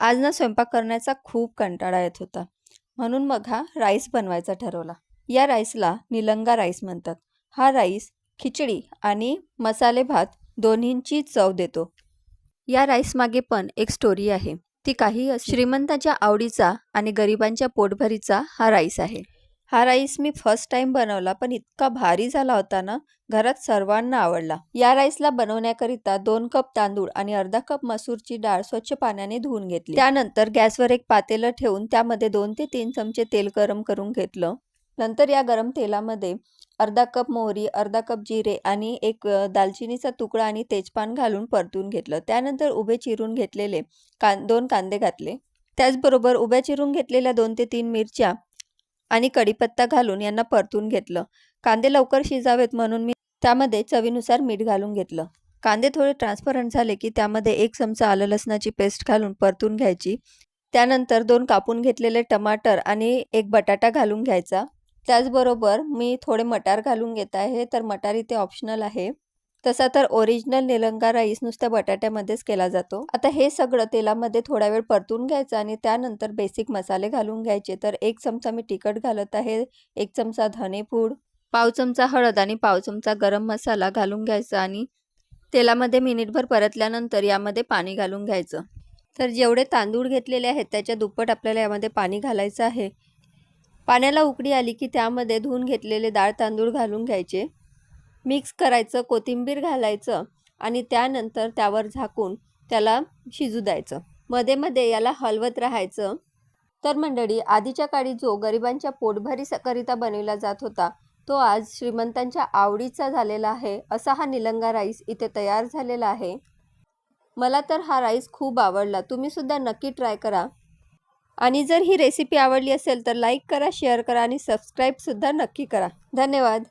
आज ना स्वयंपाक करण्याचा खूप कंटाळा येत होता. म्हणून मग हा राईस बनवायचा ठरवला. या राईसला निलंगा राईस म्हणतात. हा राईस खिचडी आणि मसाले भात दोन्हींची चव देतो. या राईस मागे पण एक स्टोरी आहे. ती काही श्रीमंताच्या आवडीचा आणि गरिबांच्या पोटभरीचा हा राईस आहे. हा राईस मी फर्स्ट टाइम बनवला, पण इतका भारी झाला होता ना, घरात सर्वांना आवडला. या राईसला बनवण्याकरिता 2 कप तांदूळ आणि अर्धा कप मसूरची डाळ स्वच्छ पाण्याने धुवून घेतली. त्यानंतर गॅसवर एक पातेलं ठेवून त्यामध्ये 2 ते 3 चमचे तेल गरम करून घेतलं. नंतर या गरम तेलामध्ये अर्धा कप मोहरी, अर्धा कप जिरे आणि एक दालचिनीचा तुकडा आणि तेजपान घालून परतून घेतलं. त्यानंतर उभे चिरून घेतलेले 2 कांदे घातले. त्याचबरोबर उभ्या चिरून घेतलेल्या 2 ते 3 मिरच्या आणि कढीपत्ता घालून यांना परतून घेतलं. कांदे लवकर शिजावेत म्हणून मी त्यामध्ये चवीनुसार मीठ घालून घेतलं. कांदे थोडे ट्रान्सपरंट झाले की त्यामध्ये 1 चमचा आलं लसणाची पेस्ट घालून परतून घ्यायची. त्यानंतर 2 कापून घेतलेले टमाटर आणि 1 बटाटा घालून घ्यायचा. त्याचबरोबर मी थोडे मटार घालून घेत आहे, तर मटार इथे ऑप्शनल आहे. तसा तर ओरिजिनल निलंगा राईस नुसत्या बटाट्यामध्येच केला जातो. आता हे सगळं तेलामध्ये थोडा वेळ परतून घ्यायचं आणि त्यानंतर बेसिक मसाले घालून घ्यायचे. तर 1 चमचा मी तिखट घालत आहे, 1 चमचा धनेपूड, पाव चमचा हळद आणि पाव चमचा गरम मसाला घालून घ्यायचा आणि तेलामध्ये मिनिटभर परतल्यानंतर यामध्ये पाणी घालून घ्यायचं. तर जेवढे तांदूळ घेतलेले आहेत त्याच्या दुप्पट आपल्याला यामध्ये पाणी घालायचं आहे. पाण्याला उकळी आली की त्यामध्ये धुवून घेतलेले डाळ तांदूळ घालून घ्यायचे. मिक्स करायचं, कोथिंबीर घालायचं आणि त्यानंतर त्यावर झाकून त्याला शिजू द्यायचं. मध्ये मध्ये याला हलवत राहायचं. तर मंडळी, आधीच्या काळी जो गरिबांच्या पोटभरीकरिता बनवला जात होता, तो आज श्रीमंतांच्या आवडीचा झालेला आहे. असा हा निलंगा राईस इथे तयार झालेला आहे. मला तर हा राईस खूप आवडला. तुम्ही सुद्धा नक्की ट्राय करा. आणि जर ही रेसिपी आवडली असेल तर लाईक करा, शेअर करा आणि सबस्क्राईबसुद्धा नक्की करा. धन्यवाद.